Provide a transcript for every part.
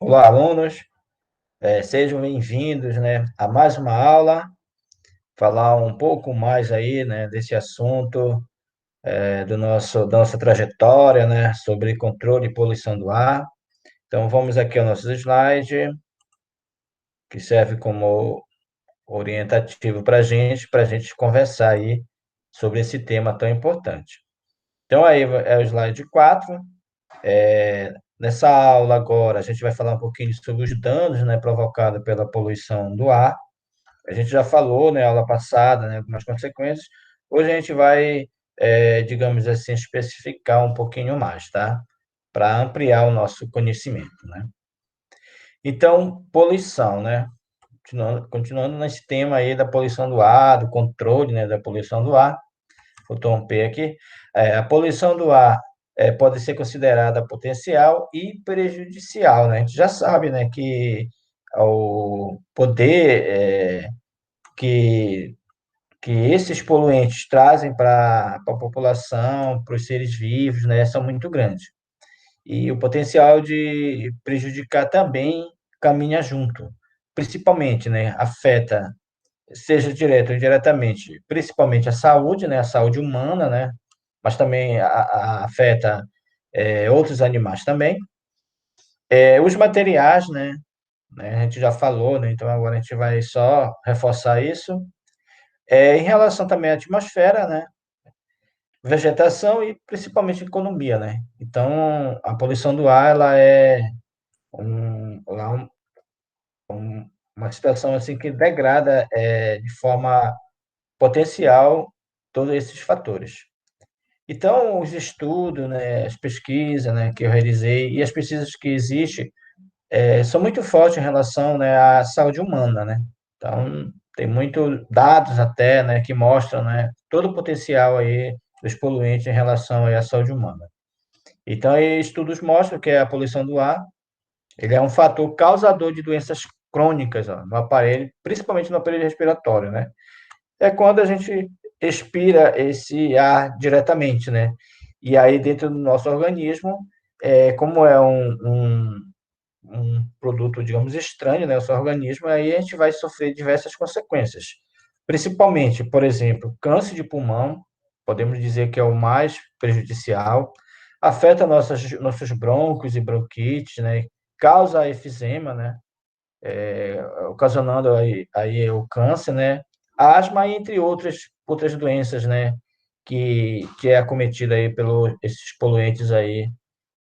Olá, alunos, sejam bem-vindos, né, a mais uma aula, falar um pouco mais aí, né, desse assunto, da nossa trajetória, né, sobre controle e poluição do ar. Então, vamos aqui ao nosso slide, que serve como orientativo para a gente conversar aí sobre esse tema tão importante. Então, aí é o slide 4. Nessa aula agora, a gente vai falar um pouquinho sobre os danos, né, provocados pela poluição do ar. A gente já falou, né, aula passada, né, algumas consequências. Hoje a gente vai, digamos assim, especificar um pouquinho mais, tá? Para ampliar o nosso conhecimento, né? Então, poluição, né? Continuando nesse tema aí da poluição do ar, do controle, né, da poluição do ar. Vou interromper aqui. A poluição do ar pode ser considerada potencial e prejudicial, né? A gente já sabe, né, que o poder que que esses poluentes trazem para a população, para os seres vivos, né, são muito grandes. E o potencial de prejudicar também caminha junto. Principalmente, né, afeta, seja direto ou indiretamente, principalmente a saúde humana, né, mas também afeta outros animais também. Os materiais, né, a gente já falou, né, então agora a gente vai só reforçar isso. Em relação também à atmosfera, né, vegetação e principalmente economia, né? Então, a poluição do ar, ela é lá uma situação assim que degrada de forma potencial todos esses fatores. Então, os estudos, né, as pesquisas, né, que eu realizei e as pesquisas que existem são muito fortes em relação, né, à saúde humana, né? Então, tem muitos dados até, né, que mostram, né, todo o potencial aí dos poluentes em relação aí à saúde humana. Então, estudos mostram que a poluição do ar, ele é um fator causador de doenças crônicas, ó, no aparelho, principalmente no aparelho respiratório, né? É quando a gente expira esse ar diretamente, né? E aí, dentro do nosso organismo, como é um produto, digamos, estranho, né, ao seu organismo, aí a gente vai sofrer diversas consequências. Principalmente, por exemplo, câncer de pulmão, podemos dizer que é o mais prejudicial, afeta nossos brônquios e bronquites, né, causa efizema, né, ocasionando aí o câncer, né, asma, entre outras doenças, né, que é acometida aí pelos esses poluentes aí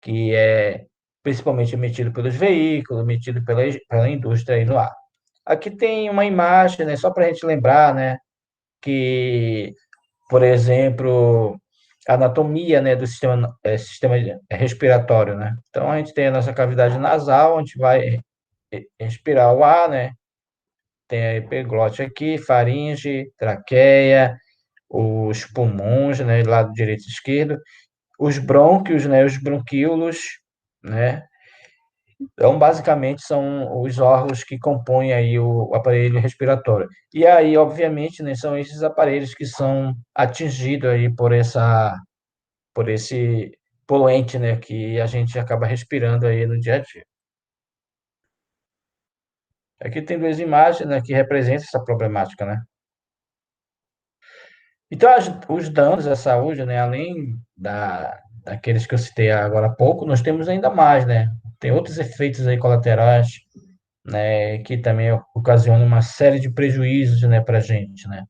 que é principalmente emitido pelos veículos, emitido pela indústria aí no ar. Aqui tem uma imagem, né, só para a gente lembrar, né, que, por exemplo, a anatomia, né, do sistema respiratório, né? Então, a gente tem a nossa cavidade nasal, onde vai respirar o ar, né? Tem a epiglote aqui, faringe, traqueia, os pulmões, né, lado direito e esquerdo, os brônquios, né, os bronquíolos, né? Então, basicamente, são os órgãos que compõem aí o aparelho respiratório. E aí, obviamente, né, são esses aparelhos que são atingidos aí por esse poluente, né, que a gente acaba respirando aí no dia a dia. Aqui tem duas imagens, né, que representam essa problemática, né? Então, os danos à saúde, né, além daqueles que eu citei agora há pouco, nós temos ainda mais, né? Tem outros efeitos aí colaterais, né, que também ocasiona uma série de prejuízos, né, para a gente, né?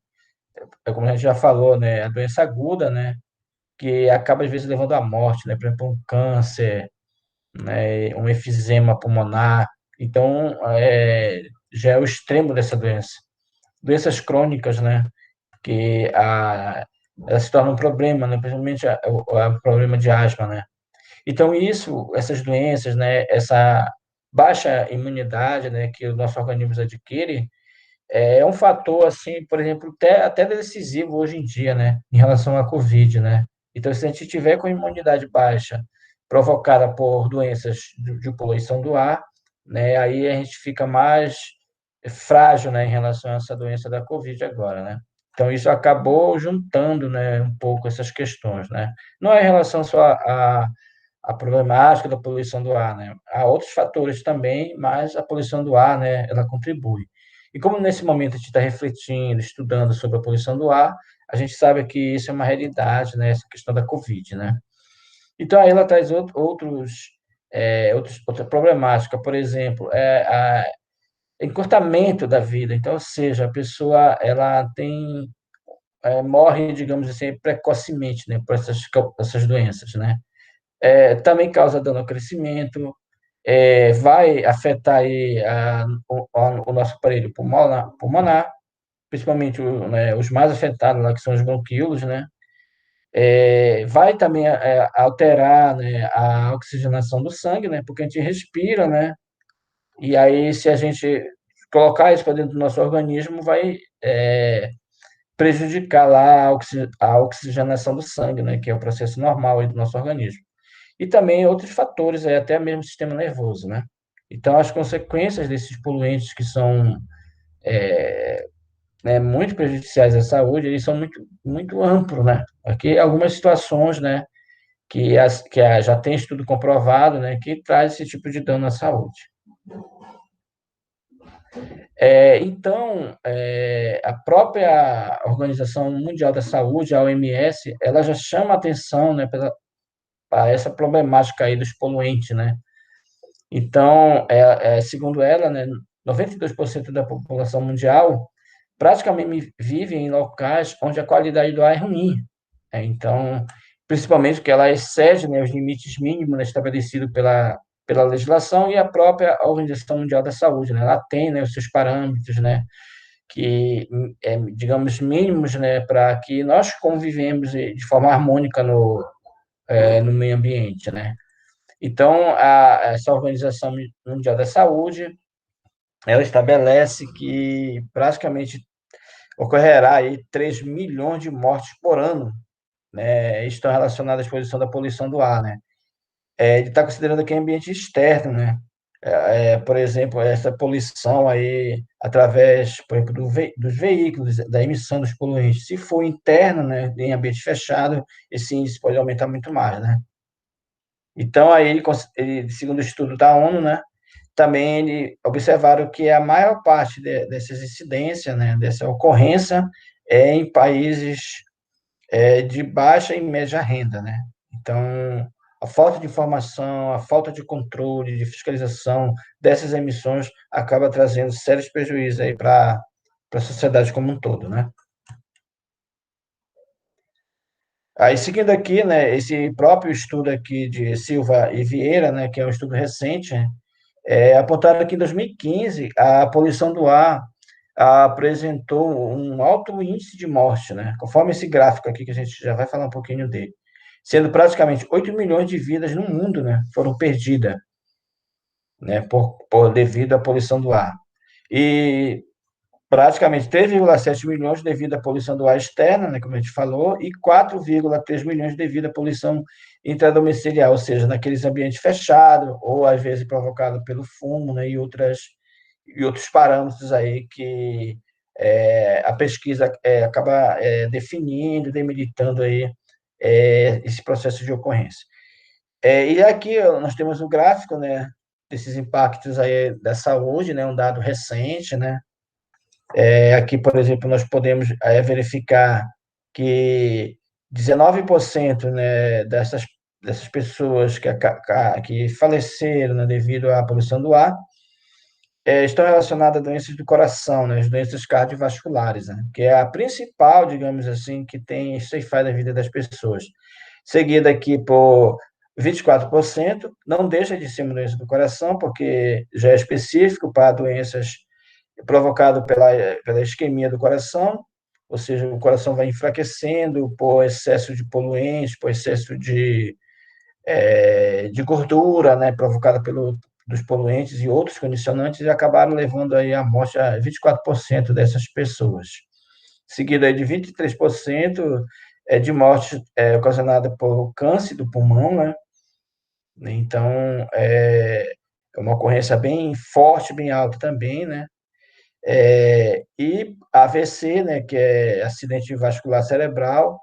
Como a gente já falou, né, a doença aguda, né, que acaba às vezes levando à morte, né, por exemplo, um câncer, né, um efizema pulmonar. Então, já é o extremo dessa doença. Doenças crônicas, né, que ela se torna um problema, né, principalmente o problema de asma, né? Então, essas doenças, né, essa baixa imunidade, né, que o nosso organismo adquire, é um fator, assim, por exemplo, até decisivo hoje em dia, né, em relação à Covid, né? Então, se a gente tiver com imunidade baixa, provocada por doenças de poluição do ar, né, aí a gente fica mais frágil, né, em relação a essa doença da Covid agora, né? Então, isso acabou juntando, né, um pouco essas questões, né? Não é em relação só a problemática da poluição do ar, né? Há outros fatores também, mas a poluição do ar, né, ela contribui. E como nesse momento a gente está refletindo, estudando sobre a poluição do ar, a gente sabe que isso é uma realidade, né, essa questão da Covid, né? Então, aí ela traz outra problemática, por exemplo, encurtamento da vida. Então, ou seja, a pessoa ela morre, digamos assim, precocemente, né, por essas doenças, né? Também causa dano ao crescimento, vai afetar aí o nosso aparelho pulmonar, principalmente né, os mais afetados lá, que são os bronquíolos, né? Vai também alterar, né, a oxigenação do sangue, né? Porque a gente respira, né? E aí, se a gente colocar isso para dentro do nosso organismo, vai prejudicar lá a oxigenação do sangue, né? Que é o processo normal aí do nosso organismo. E também outros fatores, até mesmo o sistema nervoso, né? Então, as consequências desses poluentes que são né, muito prejudiciais à saúde, eles são muito amplos, né? Aqui algumas situações, né, já tem estudo comprovado, né, que traz esse tipo de dano à saúde. Então, a própria Organização Mundial da Saúde, a OMS, ela já chama atenção, né, para essa problemática aí dos poluentes, né? Então, segundo ela, né, 92% da população mundial praticamente vive em locais onde a qualidade do ar é ruim. Então, principalmente porque ela excede, né, os limites mínimos, né, estabelecidos pela legislação e a própria Organização Mundial da Saúde, né? Ela tem, né, os seus parâmetros, né, que, digamos, mínimos, né, para que nós convivemos de forma harmônica no meio ambiente, né? Então, essa Organização Mundial da Saúde, ela estabelece que praticamente ocorrerá aí 3 milhões de mortes por ano, né, estão relacionadas à exposição da poluição do ar, né? Ele está considerando aqui ambiente externo, né? Por exemplo, essa poluição aí através, por exemplo, dos veículos, da emissão dos poluentes. Se for interno, né, em ambiente fechado, esse índice pode aumentar muito mais, né? Então, aí segundo o estudo da ONU, né, também ele observaram que a maior parte dessas incidências, né, dessa ocorrência, é em países de baixa e média renda, né? Então, a falta de informação, a falta de controle, de fiscalização dessas emissões acaba trazendo sérios prejuízos aí para a sociedade como um todo, né? Aí, seguindo aqui, né, esse próprio estudo aqui de Silva e Vieira, né, que é um estudo recente, apontaram que em 2015 a poluição do ar apresentou um alto índice de morte, né? Conforme esse gráfico aqui, que a gente já vai falar um pouquinho dele, sendo praticamente 8 milhões de vidas no mundo, né, foram perdidas, né, devido à poluição do ar. E praticamente 3,7 milhões devido à poluição do ar externa, né, como a gente falou, e 4,3 milhões devido à poluição intradomiciliar, ou seja, naqueles ambientes fechados, ou às vezes provocado pelo fumo, né, e outros parâmetros aí que a pesquisa acaba definindo, demilitando aí esse processo de ocorrência. E aqui nós temos um gráfico, né, desses impactos aí da saúde, né, um dado recente, né. Aqui, por exemplo, nós podemos verificar que 19%, né, dessas pessoas que faleceram, né, devido à poluição do ar estão relacionadas a doenças do coração, né, as doenças cardiovasculares, né, que é a principal, digamos assim, que tem ceifado a vida das pessoas. Seguida aqui por 24%, não deixa de ser uma doença do coração, porque já é específico para doenças provocadas pela isquemia do coração, ou seja, o coração vai enfraquecendo por excesso de poluentes, por excesso de gordura, né, provocada dos poluentes e outros condicionantes, e acabaram levando aí a morte a 24% dessas pessoas. Seguido aí de 23% de morte ocasionada por câncer do pulmão, né? Então, é uma ocorrência bem forte, bem alta também, né? E AVC, né, que é acidente vascular cerebral,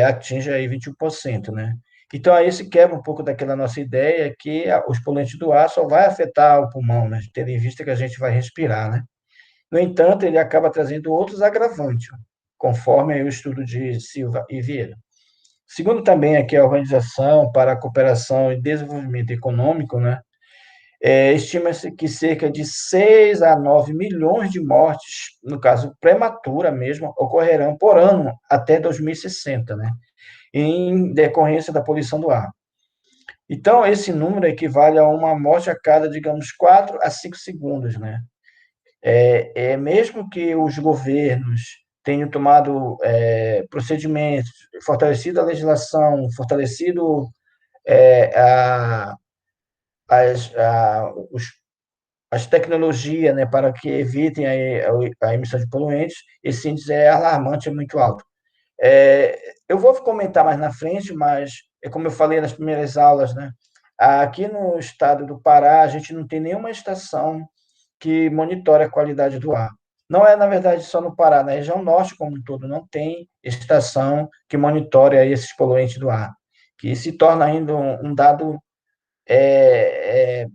atinge aí 21%, né? Então, aí se quebra um pouco daquela nossa ideia que os poluentes do ar só vai afetar o pulmão, né? Tendo em vista que a gente vai respirar, né? No entanto, ele acaba trazendo outros agravantes, conforme aí o estudo de Silva e Vieira. Segundo também aqui a Organização para a Cooperação e Desenvolvimento Econômico, né? Estima-se que cerca de 6 a 9 milhões de mortes, no caso prematura mesmo, ocorrerão por ano até 2060, né? Em decorrência da poluição do ar. Então, esse número equivale a uma morte a cada, digamos, 4 a 5 segundos, né? Mesmo que os governos tenham tomado procedimentos, fortalecido a legislação, fortalecido é, a, as, a, os, as tecnologias, né, para que evitem a emissão de poluentes, esse índice é alarmante, é muito alto. Eu vou comentar mais na frente, mas é como eu falei nas primeiras aulas, né? Aqui no estado do Pará, a gente não tem nenhuma estação que monitore a qualidade do ar. Não é, na verdade, só no Pará, na região norte como um todo, não tem estação que monitore aí esses poluentes do ar, que se torna ainda um dado é, é,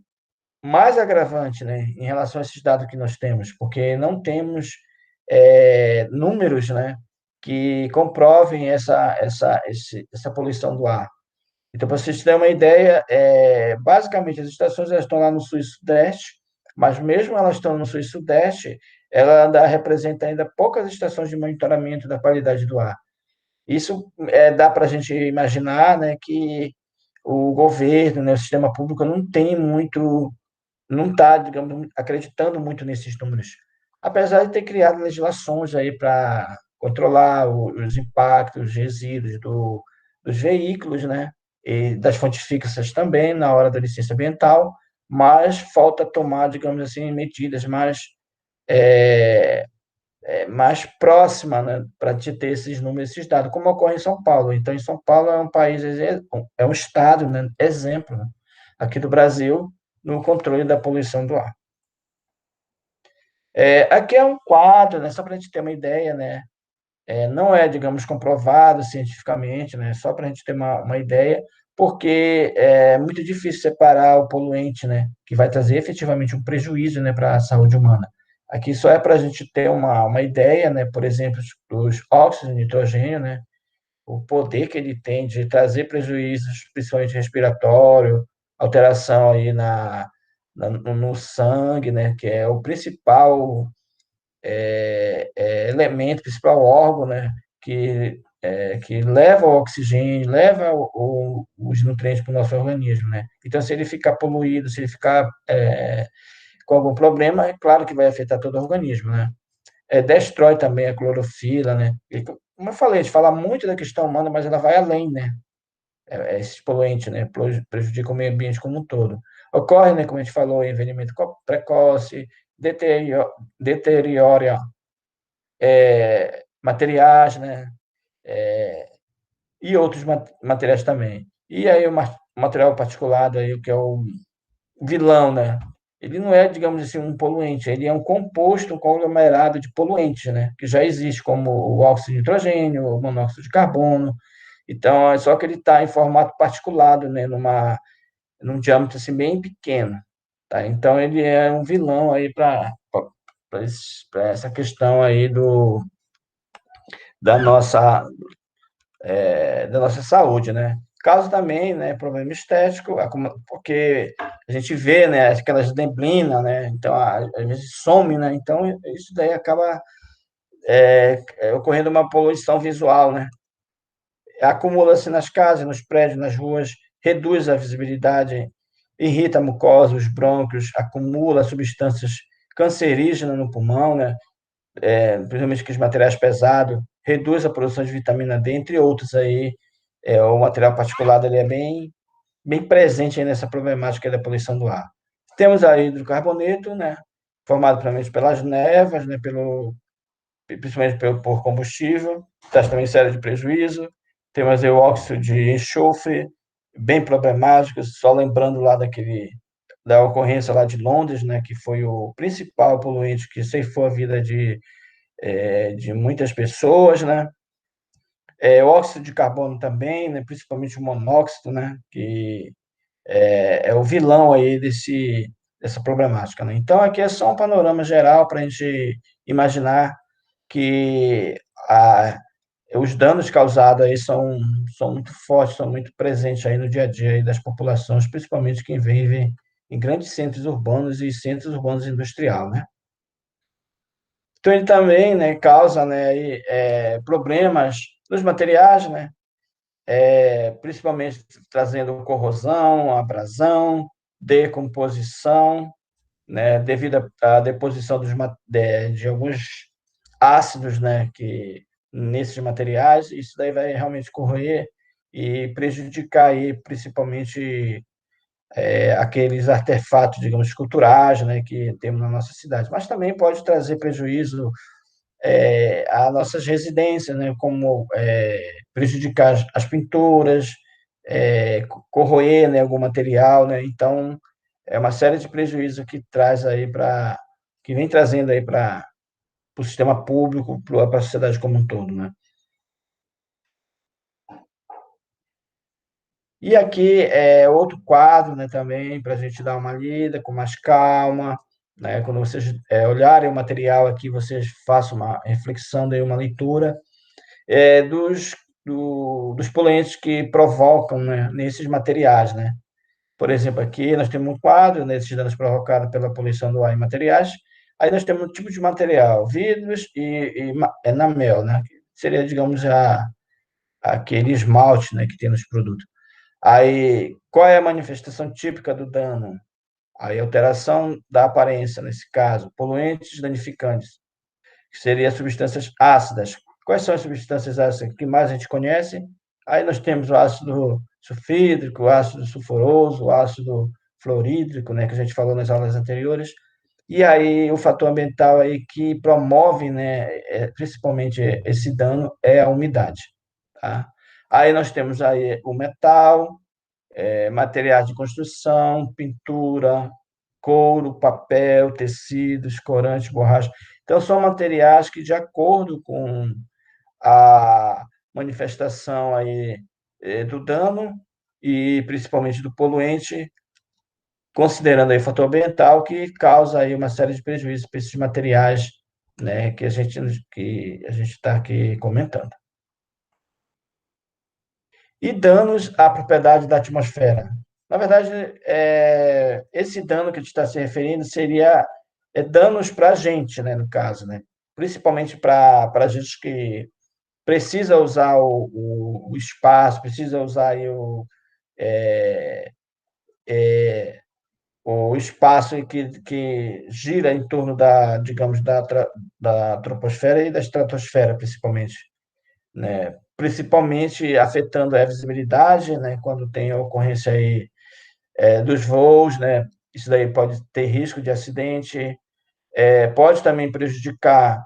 mais agravante, né, em relação a esses dados que nós temos, porque não temos números, né, que comprovem essa poluição do ar. Então, para vocês terem uma ideia, basicamente as estações elas estão lá no sul e sudeste, mas mesmo elas estão no sul e sudeste, ela ainda representa ainda poucas estações de monitoramento da qualidade do ar. Isso dá para a gente imaginar, né, que o governo, né, o sistema público não tem muito, não está, digamos, acreditando muito nesses números, apesar de ter criado legislações aí para controlar os impactos, os resíduos dos veículos, né, e das fontes fixas também na hora da licença ambiental, mas falta tomar, digamos assim, medidas é, mais próximas, né, para te ter esses números, esses dados, como ocorre em São Paulo. Então, em São Paulo é um país, é um estado, né, exemplo, né, aqui do Brasil no controle da poluição do ar. Aqui é um quadro, né, só para a gente ter uma ideia, né, não é, digamos, comprovado cientificamente, né, só para a gente ter uma ideia, porque é muito difícil separar o poluente, né, que vai trazer efetivamente um prejuízo, né, para a saúde humana. Aqui só é para a gente ter uma ideia, né, por exemplo, dos óxidos de nitrogênio, né, o poder que ele tem de trazer prejuízos, principalmente respiratório, alteração aí no sangue, né, que é o principal elemento, principal órgão, né, que leva o oxigênio, leva os nutrientes para o nosso organismo, né? Então, se ele ficar poluído, se ele ficar com algum problema, é claro que vai afetar todo o organismo, né? Destrói também a clorofila, né? E, como eu falei, a gente fala muito da questão humana, mas ela vai além, né? Esses poluentes, né? Prejudicam o meio ambiente como um todo. Ocorre, né, como a gente falou, envelhecimento precoce, deteriora materiais, né? E outros materiais também. E aí o material particulado aí, que é o vilão, né? Ele não é, digamos assim, um poluente, ele é um composto, um conglomerado de poluentes, né? Que já existe, como o óxido de nitrogênio, o monóxido de carbono. Então, é só que ele está em formato particulado, né? Num diâmetro assim, bem pequeno. Tá? Então, ele é um vilão aí para essa questão aí da nossa da nossa saúde, né? Causa também, né, problema estético, porque a gente vê, né, aquelas neblinas, né? Então, às vezes some, né? Então, isso daí acaba ocorrendo uma poluição visual, né? Acumula-se nas casas, nos prédios, nas ruas, reduz a visibilidade, irrita a mucosa, os brônquios, acumula substâncias cancerígenas no pulmão, né? Principalmente aqueles materiais pesados, reduz a produção de vitamina D, entre outros aí. O material particulado ele é bem presente aí nessa problemática da poluição do ar. Temos aí hidrocarboneto, né, formado primeiramente pelas nevas, né, principalmente por combustível, traz também série de prejuízo. Temos aí o óxido de enxofre, bem problemático, só lembrando lá da ocorrência lá de Londres, né, que foi o principal poluente que ceifou a vida de muitas pessoas, né? O óxido de carbono também, né, principalmente o monóxido, né, que é o vilão aí dessa problemática, né? Então, aqui é só um panorama geral para a gente imaginar que a, os danos causados aí são muito fortes, são muito presentes aí no dia a dia aí das populações, principalmente quem vive em grandes centros urbanos e centros urbanos industrial, né? Então, ele também, né, causa, né, problemas nos materiais, né? Principalmente trazendo corrosão, abrasão, decomposição, né, devido à deposição de alguns ácidos, né, que nesses materiais, isso daí vai realmente corroer e prejudicar aí, principalmente aqueles artefatos, digamos, culturais, né, que temos na nossa cidade. Mas também pode trazer prejuízo a nossas residências, né, como prejudicar as pinturas, corroer, né, algum material, né, então é uma série de prejuízos que traz aí que vem trazendo aí para o sistema público, para a sociedade como um todo, né? E aqui é outro quadro, né, também para a gente dar uma lida com mais calma, né? Quando vocês olharem o material aqui, vocês façam uma reflexão, daí uma leitura dos poluentes que provocam, né, nesses materiais, né? Por exemplo, aqui nós temos um quadro, nesses danos provocados pela poluição do ar e materiais. Aí nós temos um tipo de material, vidros e enamel, né? Que seria, digamos, aquele esmalte, né, que tem nos produtos. Aí, qual é a manifestação típica do dano? Aí, alteração da aparência, nesse caso, poluentes danificantes, que seria substâncias ácidas. Quais são as substâncias ácidas que mais a gente conhece? Aí nós temos o ácido sulfídrico, o ácido sulfuroso, o ácido fluorídrico, né, que a gente falou nas aulas anteriores. E aí o fator ambiental aí que promove, né, principalmente esse dano é a umidade, tá? Aí nós temos aí o metal, materiais de construção, pintura, couro, papel, tecidos, corante, borracha. Então, são materiais que, de acordo com a manifestação aí, do dano e principalmente do poluente, considerando aí o fator ambiental, que causa aí uma série de prejuízos para esses materiais, né, que a gente está aqui comentando. E danos à propriedade da atmosfera. Na verdade, esse dano que a gente está se referindo seria danos para a gente, né, no caso, né? Principalmente para a gente que precisa usar o espaço, precisa usar aí o espaço que gira em torno digamos, da troposfera e da estratosfera, principalmente, né? Principalmente afetando a visibilidade, né? Quando tem a ocorrência aí dos voos, né? Isso daí pode ter risco de acidente, pode também prejudicar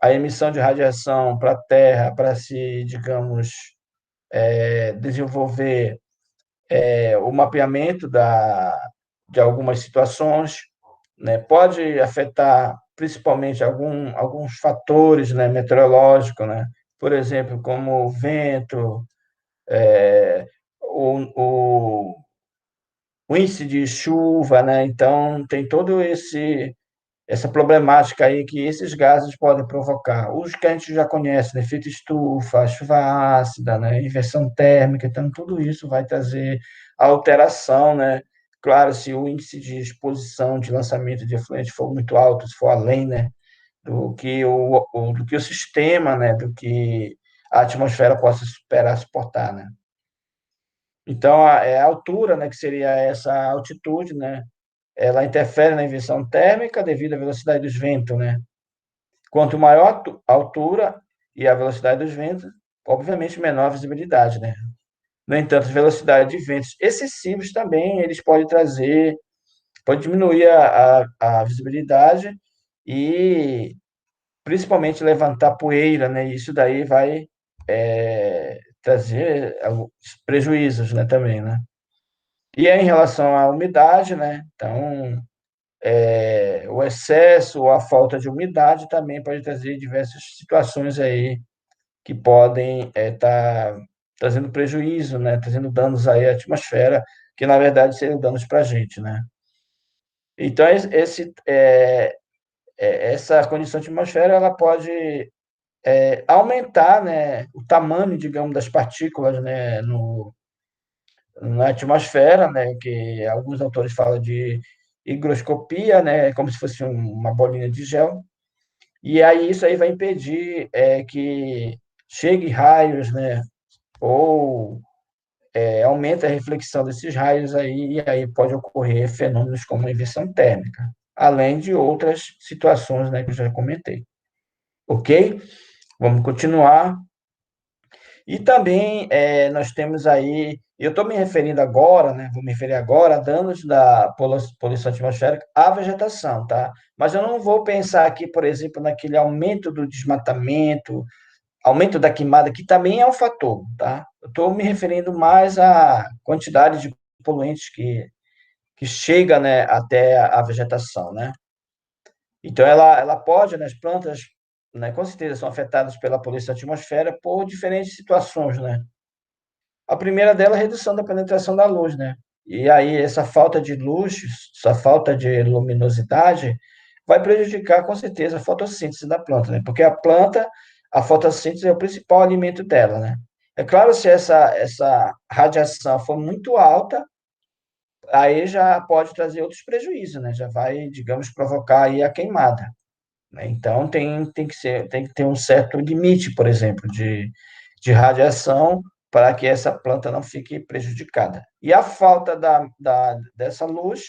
a emissão de radiação para a Terra, para se, digamos, desenvolver o mapeamento de algumas situações, né? Pode afetar principalmente alguns fatores, né, meteorológicos, né? Por exemplo, como o vento, o o índice de chuva, né? Então, tem todo essa problemática aí que esses gases podem provocar. Os que a gente já conhece, né? Efeito estufa, chuva ácida, né? Inversão térmica, então tudo isso vai trazer alteração, né? Claro, se o índice de exposição, de lançamento de efluente for muito alto, se for além, né, do que o sistema, né, do que a atmosfera possa superar, suportar, né? Então, a altura, né, que seria essa altitude, né, ela interfere na inversão térmica devido à velocidade dos ventos, né? Quanto maior a altura e a velocidade dos ventos, obviamente menor a visibilidade, né? No entanto, a velocidade de ventos excessivos também eles pode diminuir a visibilidade e principalmente levantar poeira, né? Isso daí vai trazer alguns prejuízos, né, também, né? E em relação à umidade, né? Então, o excesso ou a falta de umidade também pode trazer diversas situações aí que podem estar trazendo prejuízo, né, trazendo danos aí à atmosfera, que na verdade seriam danos para a gente, né? Então, essa condição de atmosfera ela pode aumentar, né, o tamanho, digamos, das partículas, né, na atmosfera, né, que alguns autores falam de higroscopia, né, como se fosse uma bolinha de gel, e aí isso aí vai impedir que chegue raios, né, ou aumenta a reflexão desses raios aí, e aí pode ocorrer fenômenos como a inversão térmica, além de outras situações, né, que eu já comentei. Ok? Vamos continuar. E também nós temos aí, eu estou me referindo agora, né, vou me referir agora a danos da poluição atmosférica à vegetação, tá? Mas eu não vou pensar aqui, por exemplo, naquele aumento do desmatamento, aumento da queimada, que também é um fator, tá? Eu estou me referindo mais à quantidade de poluentes que chega, né, até a vegetação, né? Então, ela pode, né, as plantas, né, com certeza são afetadas pela poluição da atmosfera por diferentes situações, né? A primeira dela é a redução da penetração da luz, né? E aí essa falta de luz, essa falta de luminosidade vai prejudicar com certeza a fotossíntese da planta, né? Porque a fotossíntese é o principal alimento dela, né? É claro, se essa radiação for muito alta, aí já pode trazer outros prejuízos, né? Já vai, digamos, provocar aí a queimada, né? Então tem que ter um certo limite, por exemplo, de radiação para que essa planta não fique prejudicada. E a falta dessa luz,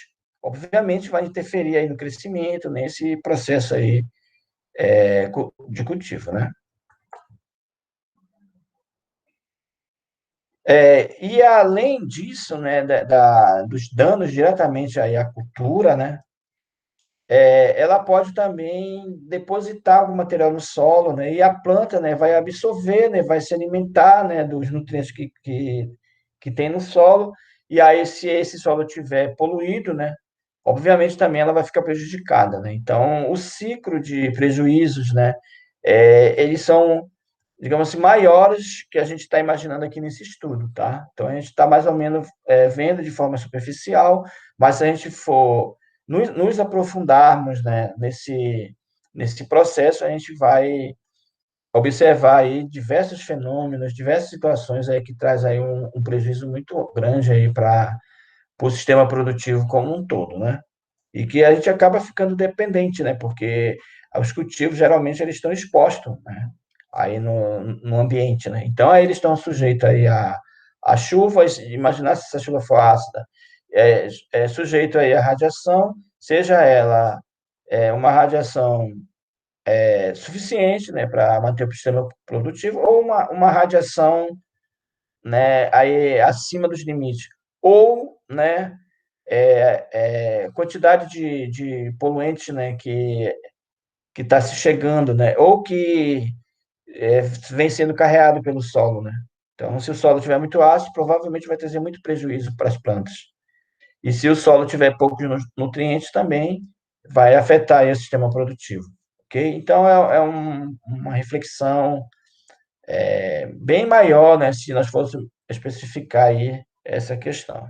obviamente, vai interferir aí no crescimento, nesse processo aí de cultivo, né? E além disso, né, dos danos diretamente aí à cultura, né, ela pode também depositar algum material no solo, né? E a planta, né, vai absorver, né, vai se alimentar, né, dos nutrientes que tem no solo. E aí, se esse solo tiver poluído, né, obviamente também ela vai ficar prejudicada, né? Então, o ciclo de prejuízos, né, eles são, digamos assim, maiores que a gente está imaginando aqui nesse estudo, tá? Então, a gente está mais ou menos vendo de forma superficial, mas se a gente for nos aprofundarmos, né, nesse processo, a gente vai observar aí diversos fenômenos, diversas situações aí que traz aí um prejuízo muito grande aí para o sistema produtivo como um todo, né? E que a gente acaba ficando dependente, né? Porque os cultivos geralmente eles estão expostos, né? Aí no ambiente, né? Então aí eles estão sujeitos aí a chuvas. Imaginar se essa chuva for ácida, é sujeito aí à radiação, seja ela uma radiação suficiente, né, para manter o sistema produtivo, ou uma radiação, né, aí acima dos limites, ou, né, quantidade de poluentes, né, que está se chegando, né, ou que vem sendo carreado pelo solo, né. Então, se o solo estiver muito ácido, provavelmente vai trazer muito prejuízo para as plantas. E se o solo tiver poucos nutrientes, também vai afetar aí o sistema produtivo. Ok? Então, uma reflexão bem maior, né, se nós fôssemos especificar aí essa questão.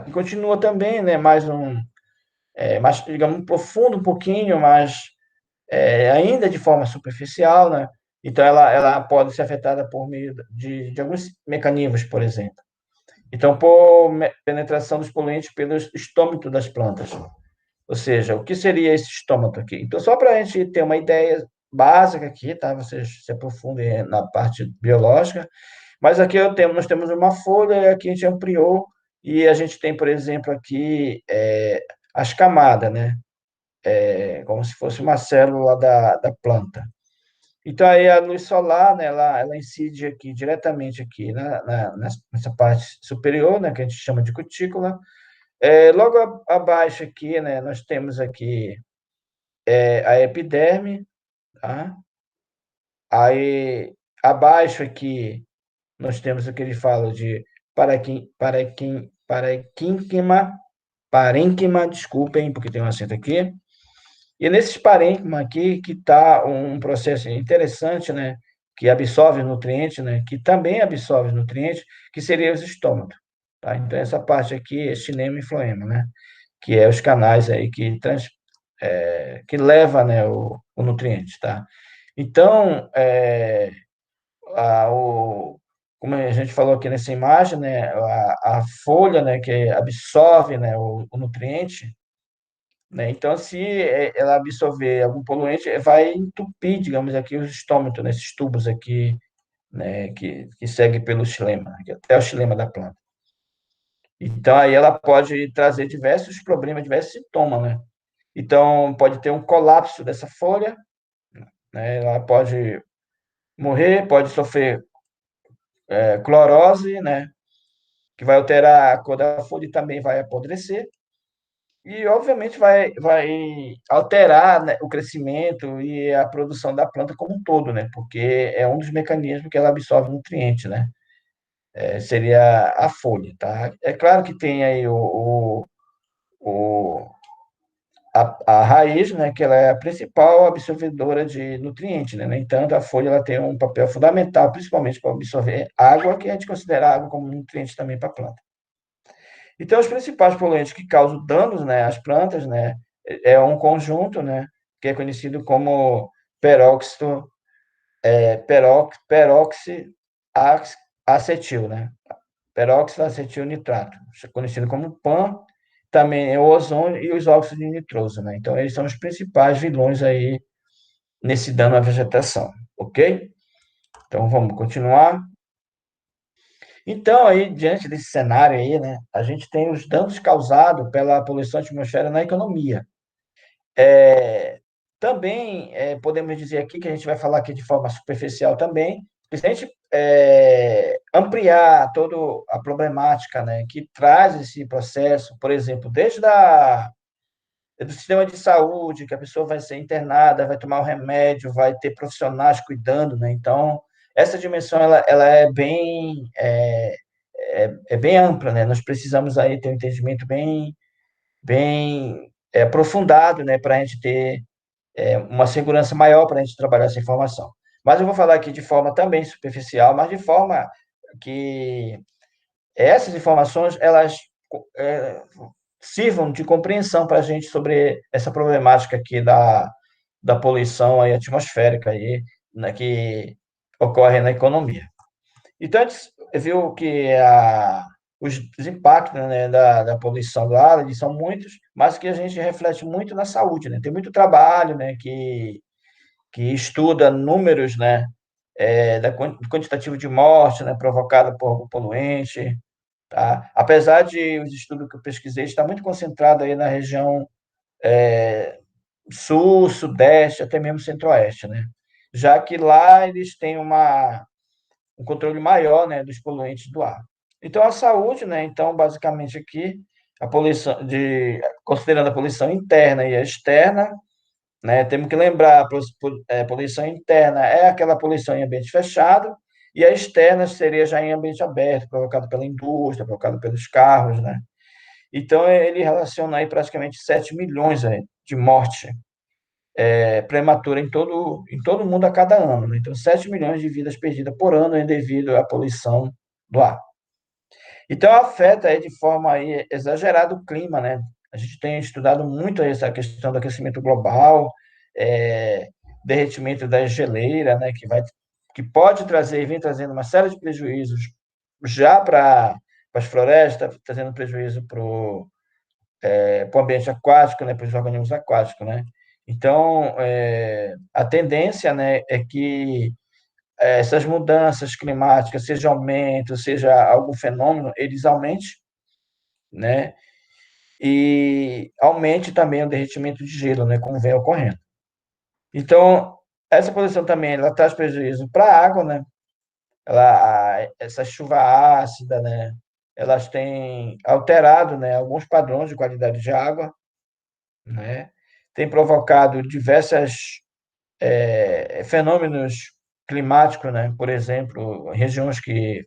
E continua também, né, mais, digamos, profundo um pouquinho, mas ainda de forma superficial, né? Então, ela pode ser afetada por meio de alguns mecanismos, por exemplo. Então, por penetração dos poluentes pelo estômago das plantas. Ou seja, o que seria esse estômago aqui? Então, só para a gente ter uma ideia básica aqui, tá? Vocês se aprofundem na parte biológica. Mas aqui nós temos uma folha, e aqui a gente ampliou, e a gente tem, por exemplo, aqui as camadas, né? Como se fosse uma célula da planta. Então, aí a luz solar, né, ela incide aqui diretamente aqui nessa parte superior, né, que a gente chama de cutícula. Logo abaixo aqui, né, nós temos aqui a epiderme, tá? Aí abaixo aqui nós temos o que ele fala de parenquima, desculpem, porque tem um acento aqui. E nesses parênquima aqui que está um processo interessante, né, que absorve nutrientes, né, que também absorve nutrientes, que seria os estômagos, tá? Então essa parte aqui é xilema e floema, né, que é os canais aí que leva, né, o nutriente, tá? Então, a, o, como a gente falou aqui nessa imagem, né, a folha, né, que absorve, né, o nutriente, né? Então, se ela absorver algum poluente, vai entupir, digamos aqui, os estômatos, né, esses tubos aqui, né, que segue pelo xilema, até o xilema da planta. Então, aí ela pode trazer diversos problemas, diversos sintomas, né? Então, pode ter um colapso dessa folha, né? Ela pode morrer, pode sofrer clorose, né? Que vai alterar a cor da folha e também vai apodrecer. E, obviamente, vai alterar, né, o crescimento e a produção da planta como um todo, né? Porque é um dos mecanismos que ela absorve nutrientes, né? Seria a folha, tá? É claro que tem aí o, a raiz, né? Que ela é a principal absorvedora de nutrientes, né? No entanto, a folha ela tem um papel fundamental, principalmente para absorver água, que a gente considera a água como nutriente também para a planta. Então, os principais poluentes que causam danos, né, às plantas, né, é um conjunto, né, que é conhecido como peróxido, peróxido acetil, né, peróxido acetil nitrato, conhecido como PAN, também é o ozônio e os óxidos de nitroso, né. Então, eles são os principais vilões aí nesse dano à vegetação, ok? Então, vamos continuar. Então, aí, diante desse cenário aí, né, a gente tem os danos causados pela poluição atmosférica na economia. É, também podemos dizer aqui que a gente vai falar aqui de forma superficial também, que se a gente ampliar toda a problemática, né, que traz esse processo, por exemplo, do sistema de saúde, que a pessoa vai ser internada, vai tomar o remédio, vai ter profissionais cuidando, né? Então, essa dimensão ela é bem ampla, né? Nós precisamos aí ter um entendimento bem aprofundado, né, para a gente ter uma segurança maior para a gente trabalhar essa informação. Mas eu vou falar aqui de forma também superficial, mas de forma que essas informações elas é, sirvam de compreensão para a gente sobre essa problemática aqui da poluição aí atmosférica aí, né, que ocorre na economia. Então, a gente viu que os impactos, né, da poluição do ar eles são muitos, mas que a gente reflete muito na saúde, né? Tem muito trabalho, né, que estuda números, né, do quantitativo de morte, né, provocada por algum poluente, tá? Apesar de os estudos que eu pesquisei estar muito concentrado aí na região sul, sudeste, até mesmo centro-oeste, né? Já que lá eles têm um controle maior, né, dos poluentes do ar. Então, a saúde, né, então, basicamente aqui, considerando a poluição interna e a externa, né, temos que lembrar, a poluição interna é aquela poluição em ambiente fechado, e a externa seria já em ambiente aberto, provocado pela indústria, provocado pelos carros, né? Então, ele relaciona aí praticamente 7 milhões aí, de morte prematura em todo o mundo a cada ano, né? Então, 7 milhões de vidas perdidas por ano devido à poluição do ar. Então, afeta aí de forma aí exagerada o clima, né? A gente tem estudado muito essa questão do aquecimento global, é, derretimento da geleira, né? Que pode trazer e vem trazendo uma série de prejuízos já para as florestas, trazendo prejuízo para o ambiente aquático, né? Para os organismos aquáticos, né? Então, a tendência, né, é que essas mudanças climáticas, seja aumento, seja algum fenômeno, eles aumentem, né? E aumente também o derretimento de gelo, né? Como vem ocorrendo. Então, essa poluição também, ela traz prejuízo para a água, né? Essa chuva ácida, né? Elas têm alterado, né, alguns padrões de qualidade de água, né? Tem provocado diversas fenômenos climáticos, né? Por exemplo, regiões que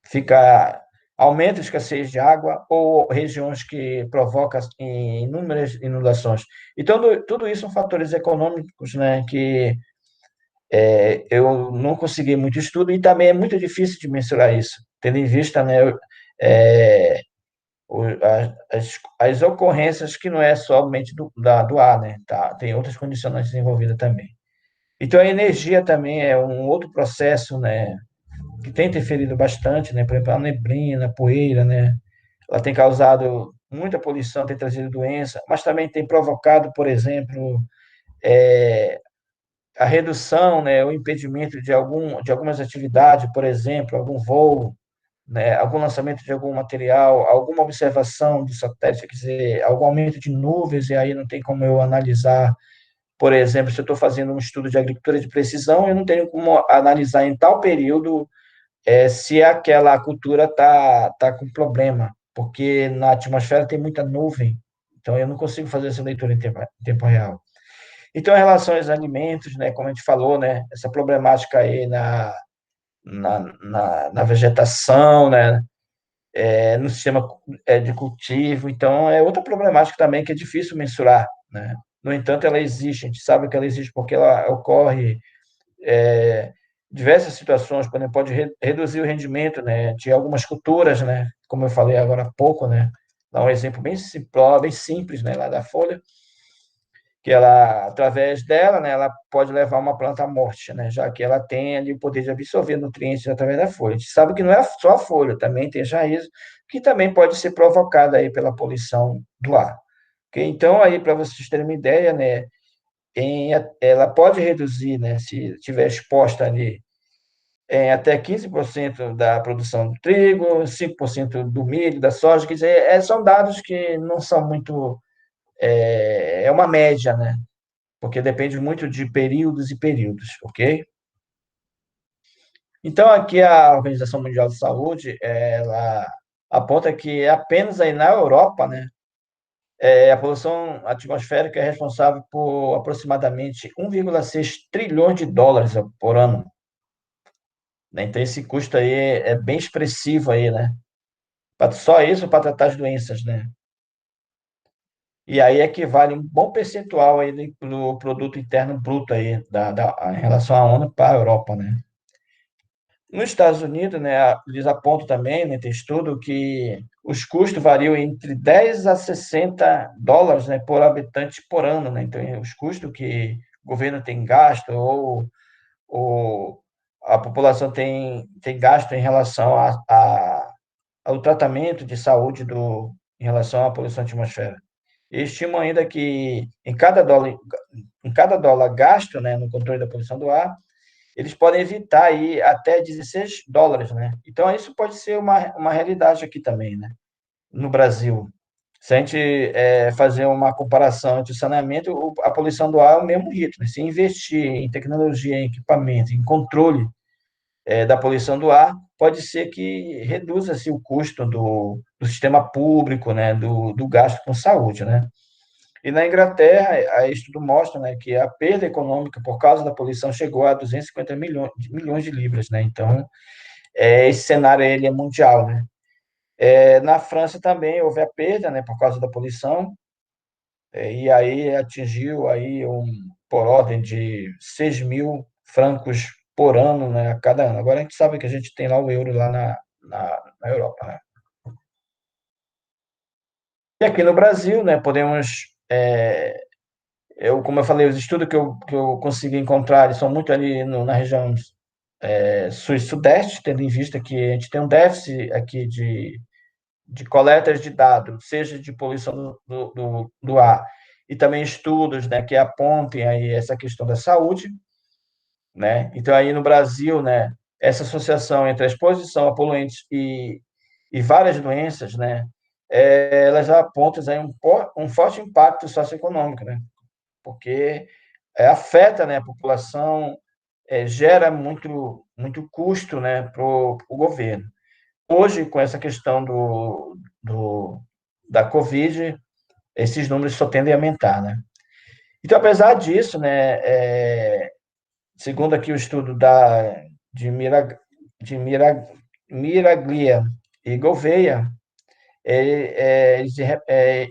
fica aumenta a escassez de água ou regiões que provocam inúmeras inundações. Então, tudo isso são fatores econômicos, né, que eu não consegui muito estudo e também é muito difícil de mensurar isso, tendo em vista, né, é, as ocorrências que não é somente do ar, né, tá? Tem outras condicionantes envolvidas também. Então, a energia também é um outro processo, né, que tem interferido bastante, né, por exemplo, a neblina, a poeira, né, ela tem causado muita poluição, tem trazido doença, mas também tem provocado, por exemplo, é, a redução, né, o impedimento de algumas atividades, por exemplo, algum voo, né, algum lançamento de algum material, alguma observação de satélite, quer dizer, algum aumento de nuvens, e aí não tem como eu analisar, por exemplo, se eu estou fazendo um estudo de agricultura de precisão, eu não tenho como analisar em tal período se aquela cultura tá com problema, porque na atmosfera tem muita nuvem, então eu não consigo fazer essa leitura em tempo real. Então, em relação aos alimentos, né, como a gente falou, né, essa problemática aí na vegetação, né, no sistema de cultivo, então é outra problemática também que é difícil mensurar, né? No entanto, ela existe, a gente sabe que ela existe porque ela ocorre é, diversas situações, por exemplo, pode reduzir o rendimento, né, de algumas culturas, né, como eu falei agora há pouco, né, dá um exemplo bem simplório, bem simples, né, lá da folha, que ela, através dela, né, ela pode levar uma planta à morte, né, já que ela tem ali o poder de absorver nutrientes através da folha. A gente sabe que não é só a folha, também tem as raízes, que também pode ser provocada aí pela poluição do ar. Okay? Então, aí, para vocês terem uma ideia, né, ela pode reduzir, né, se estiver exposta ali, em até 15% da produção do trigo, 5% do milho, da soja, quer dizer, são dados que não são muito, é uma média, né? Porque depende muito de períodos e períodos, ok? Então, aqui a Organização Mundial de Saúde, ela aponta que apenas aí na Europa, né, a poluição atmosférica é responsável por aproximadamente 1,6 trilhões de dólares por ano, né? Então, esse custo aí é bem expressivo aí, né? Só isso para tratar as doenças, né? E aí equivale um bom percentual aí do produto interno bruto aí, em relação à ONU para a Europa, né? Nos Estados Unidos, né, eles apontam também, né, tem estudo que os custos variam entre 10 a 60 dólares, né, por habitante por ano, né? Então, os custos que o governo tem gasto ou a população tem gasto em relação ao tratamento de saúde em relação à poluição atmosférica. E estimam ainda que em cada dólar gasto, né, no controle da poluição do ar, eles podem evitar aí até 16 dólares, né? Então, isso pode ser uma realidade aqui também, né? No Brasil. Se a gente fazer uma comparação entre o saneamento, a poluição do ar é o mesmo ritmo. Se investir em tecnologia, em equipamento, em controle da poluição do ar, pode ser que reduza-se o custo do sistema público, né? Do gasto com saúde, né? E na Inglaterra, a estudo mostra, né, que a perda econômica por causa da poluição chegou a 250 milhões de libras, né? Então, esse cenário ele é mundial, né? Na França também houve a perda, né, por causa da poluição, e aí atingiu aí por ordem de 6 mil francos por ano, né, a cada ano. Agora a gente sabe que a gente tem lá o euro lá na Europa, né? E aqui no Brasil, né, podemos como eu falei, os estudos que eu consegui encontrar eles são muito ali na região sul e sudeste, tendo em vista que a gente tem um déficit aqui de coletas de dados, seja de poluição do ar, e também estudos, né, que apontem aí essa questão da saúde, né? Então, aí no Brasil, né, essa associação entre a exposição a poluentes e várias doenças, né, elas apontam aí um forte impacto socioeconômico, né? Porque afeta, né, a população, gera muito custo, né, para o governo. Hoje, com essa questão da Covid, esses números só tendem a aumentar, né? Então, apesar disso, né, segundo aqui o estudo de Miraglia e Gouveia,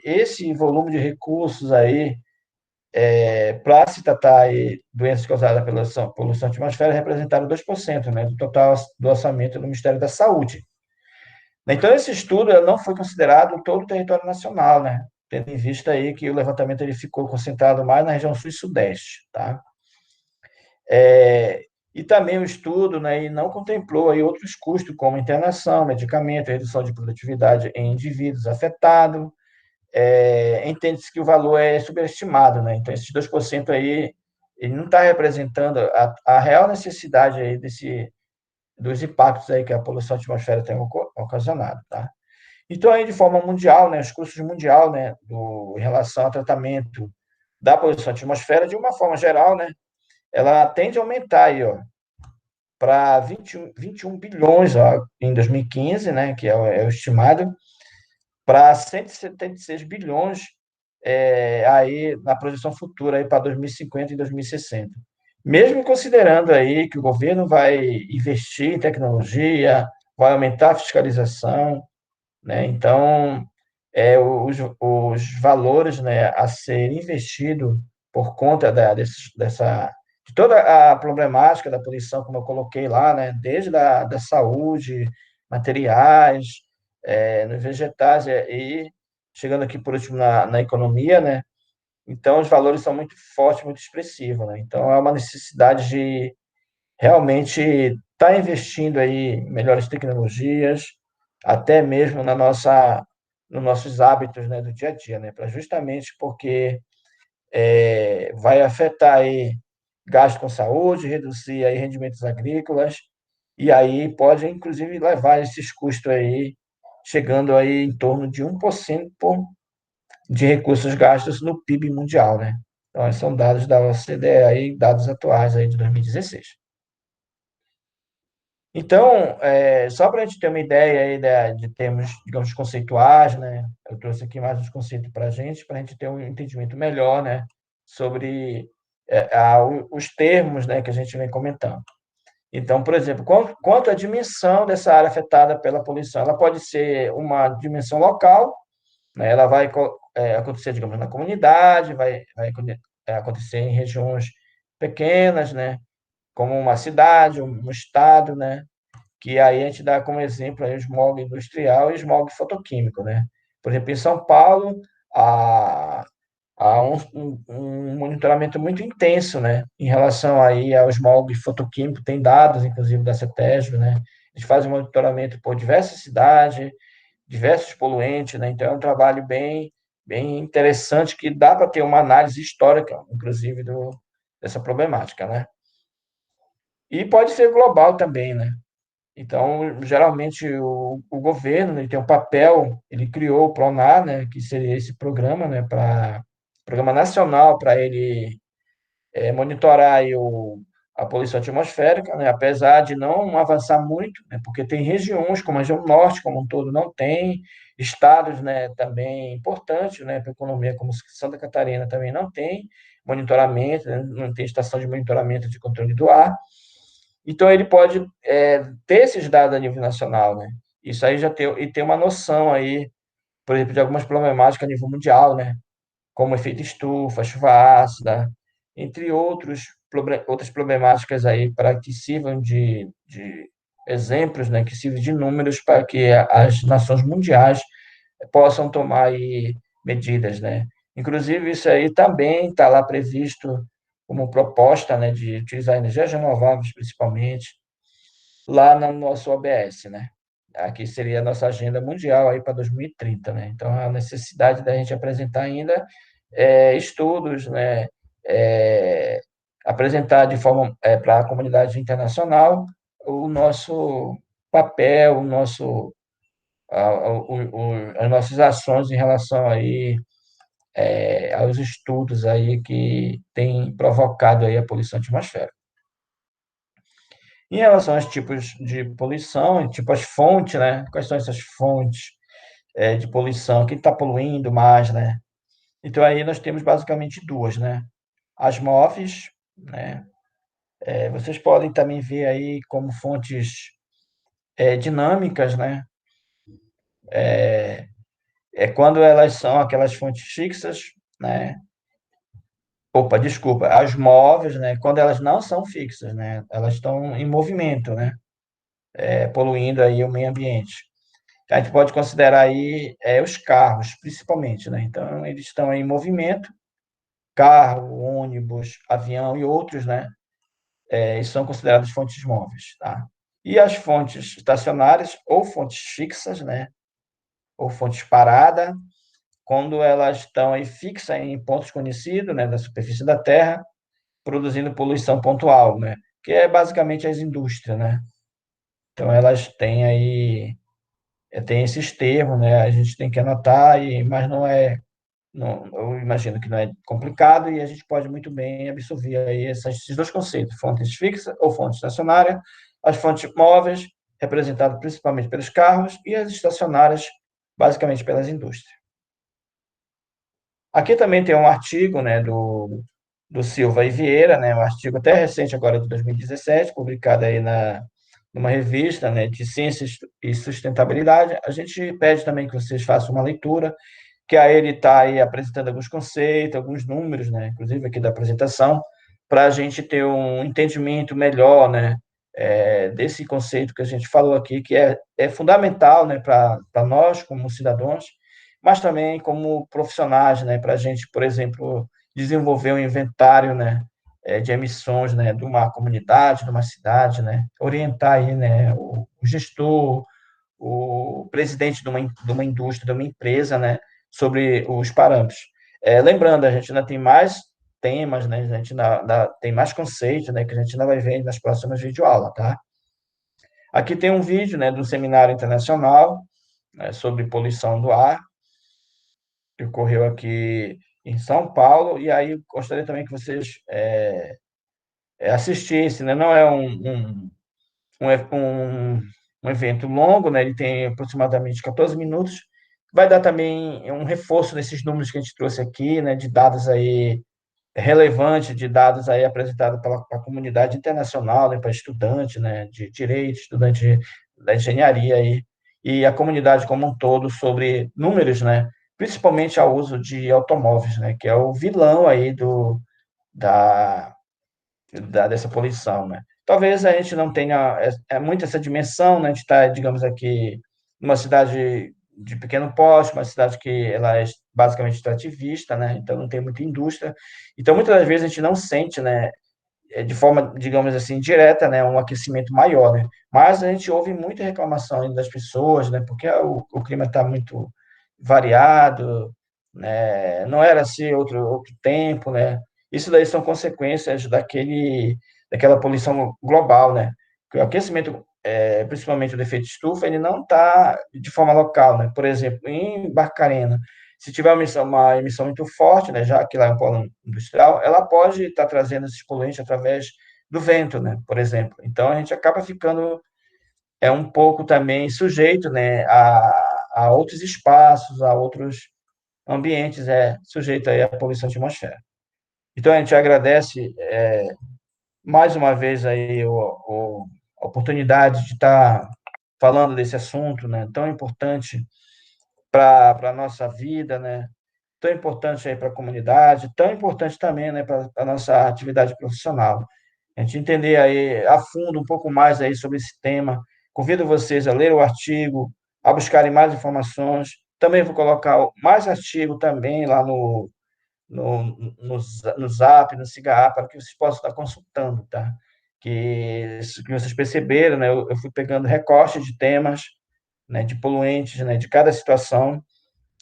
esse volume de recursos aí para se tratar aí doenças causadas pela poluição atmosférica representaram 2%, né, do total do orçamento do Ministério da Saúde. Então, esse estudo não foi considerado todo o território nacional, né, tendo em vista aí que o levantamento ele ficou concentrado mais na região sul e sudeste, tá? E também o estudo, né, e não contemplou aí outros custos, como internação, medicamento, redução de produtividade em indivíduos afetados. Entende-se que o valor é subestimado, né? Então, esses 2% aí, ele não está representando a real necessidade aí dos impactos aí que a poluição atmosférica tem ocasionado, tá? Então, aí, de forma mundial, né, os custos mundial, né, em relação ao tratamento da poluição atmosférica, de uma forma geral, né, ela tende a aumentar aí, ó, para 21 bilhões ó, em 2015, né, que é o estimado, para 176 bilhões aí na projeção futura aí para 2050 e 2060. Mesmo considerando aí que o governo vai investir em tecnologia, vai aumentar a fiscalização, né? Então, os valores, né, a ser investido por conta de toda a problemática da poluição, como eu coloquei lá, né, desde da saúde, materiais, nos vegetais e chegando aqui por último na economia, né? Então, os valores são muito fortes, muito expressivos, né? Então, há uma necessidade de realmente estar investindo aí em melhores tecnologias, até mesmo nos nossos hábitos, né, do dia a dia, né? Para justamente porque vai afetar aí gasto com saúde, reduzir aí rendimentos agrícolas, e aí pode, inclusive, levar esses custos aí, chegando aí em torno de 1% de recursos gastos no PIB mundial, né? Então, esses são dados da OCDE, aí, dados atuais aí de 2016. Então, só para a gente ter uma ideia aí de termos, digamos, conceituais, né? Eu trouxe aqui mais uns conceitos para a gente ter um entendimento melhor, né? Sobre os termos, né, que a gente vem comentando. Então, por exemplo, quanto à dimensão dessa área afetada pela poluição, ela pode ser uma dimensão local, né? Ela vai acontecer, digamos, na comunidade, vai acontecer em regiões pequenas, né? Como uma cidade, um estado, né? Que aí a gente dá como exemplo aí o smog industrial e o smog fotoquímico, né? Por exemplo, em São Paulo, há, há um monitoramento muito intenso, né? Em relação aí ao smog fotoquímico, tem dados, inclusive, da CETESB, né? A gente faz um monitoramento por diversas cidades, diversos poluentes, né? Então, é um trabalho bem interessante que dá para ter uma análise histórica, inclusive, dessa problemática, né? E pode ser global também, né? Então, geralmente, o governo, né, ele tem um papel, ele criou o PRONAR, né, que seria esse programa, né, programa nacional para ele monitorar aí a poluição atmosférica, né, apesar de não avançar muito, né, porque tem regiões, como a região norte, como um todo, não tem, estados, né, também importantes, né, para a economia, como Santa Catarina também não tem monitoramento, né, não tem estação de monitoramento de controle do ar, então ele pode ter esses dados a nível nacional, né? Isso aí já tem, e ter uma noção aí, por exemplo, de algumas problemáticas a nível mundial, né? Como efeito estufa, chuva ácida, entre outras problemáticas aí para que sirvam de exemplos, né? Que sirvam de números para que as nações mundiais possam tomar aí medidas, né? Inclusive, isso aí também está lá previsto como proposta, né, de utilizar energias renováveis, principalmente, lá no nosso OBS, né? Aqui seria a nossa agenda mundial aí para 2030, né? Então, a necessidade da gente apresentar ainda estudos, né? É, apresentar de forma para a comunidade internacional o nosso papel, as nossas ações em relação aí aos estudos aí que têm provocado aí a poluição atmosférica. Em relação aos tipos de poluição, tipo as fontes, né? Quais são essas fontes de poluição? Quem está poluindo mais, né? Então, aí nós temos basicamente duas, né? As MOFs, né? Vocês podem também ver aí como fontes dinâmicas, né? É quando elas são aquelas fontes fixas, né? Opa, desculpa, as móveis, né? Quando elas não são fixas, né? Elas estão em movimento, né? Poluindo aí o meio ambiente. A gente pode considerar aí os carros, principalmente, né? Então, eles estão em movimento, carro, ônibus, avião e outros, né? Eles são considerados fontes móveis, tá? E as fontes estacionárias ou fontes fixas, né? Ou fontes parada, quando elas estão aí fixas em pontos conhecidos, né? Da superfície da Terra, produzindo poluição pontual, né? Que é basicamente as indústrias, né? Então, elas têm aí, tem esses termos, né? A gente tem que anotar, mas não é. Não, eu imagino que não é complicado e a gente pode muito bem absorver aí esses dois conceitos, fontes fixas ou fontes estacionárias, as fontes móveis, representadas principalmente pelos carros, e as estacionárias, basicamente pelas indústrias. Aqui também tem um artigo, né, do Silva e Vieira, né, um artigo até recente agora de 2017, publicado aí numa revista, né, de ciências e sustentabilidade. A gente pede também que vocês façam uma leitura, que aí ele está aí apresentando alguns conceitos, alguns números, né, inclusive aqui da apresentação, para a gente ter um entendimento melhor, né, desse conceito que a gente falou aqui, que é fundamental, né, para nós como cidadãos, mas também como profissionais, né, para a gente, por exemplo, desenvolver um inventário, né, de emissões, né, de uma comunidade, de uma cidade, né, orientar aí, né, o gestor, o presidente de uma indústria, de uma empresa, né, sobre os parâmetros. Lembrando, a gente ainda tem mais temas, né, a gente ainda tem mais conceitos, né, que a gente ainda vai ver nas próximas videoaulas, tá? Aqui tem um vídeo, né, do seminário internacional, né, sobre poluição do ar, que ocorreu aqui em São Paulo, e aí gostaria também que vocês assistissem, né? Não é um, um evento longo, né? Ele tem aproximadamente 14 minutos. Vai dar também um reforço nesses números que a gente trouxe aqui, né? De dados aí relevantes, de dados aí apresentados pela comunidade internacional, né? Para estudante, né? De direito, estudante da engenharia aí, e a comunidade como um todo sobre números, né? Principalmente ao uso de automóveis, né? Que é o vilão aí da, dessa poluição, né? Talvez a gente não tenha muito essa dimensão, né? A gente está, digamos aqui, numa cidade de pequeno porte, uma cidade que ela é basicamente extrativista, né? Então não tem muita indústria. Então muitas das vezes a gente não sente, né? De forma, digamos assim, direta, né? Um aquecimento maior, né? Mas a gente ouve muita reclamação ainda das pessoas, né? Porque o clima está muito variado, né? Não era assim outro tempo, né? Isso daí são consequências daquela poluição global, né? Que o aquecimento, principalmente o efeito de estufa, ele não está de forma local, né? Por exemplo, em Barcarena, se tiver uma emissão muito forte, né, já que lá é um polo industrial, ela pode estar trazendo esses poluentes através do vento, né, por exemplo. Então, a gente acaba ficando um pouco também sujeito, né, a outros espaços, a outros ambientes, sujeito aí à poluição atmosférica. Então, a gente agradece mais uma vez aí a oportunidade de estar falando desse assunto, né, tão importante para a nossa vida, né, tão importante aí para a comunidade, tão importante também, né, para a nossa atividade profissional. A gente entender aí a fundo um pouco mais aí sobre esse tema. Convido vocês a ler o artigo, a buscarem mais informações. Também vou colocar mais artigo também lá no Zap, no SIGA, para que vocês possam estar consultando, tá? Que vocês perceberam, né? Eu fui pegando recortes de temas, né, de poluentes, né, de cada situação,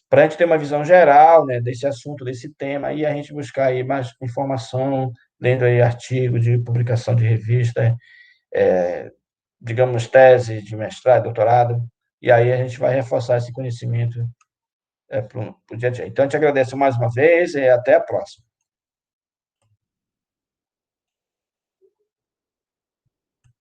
para a gente ter uma visão geral, né, desse assunto, desse tema, e a gente buscar aí mais informação, lendo aí artigo de publicação de revista, digamos, tese de mestrado, doutorado, e aí a gente vai reforçar esse conhecimento para o dia a dia. Então, eu te agradeço mais uma vez e até a próxima.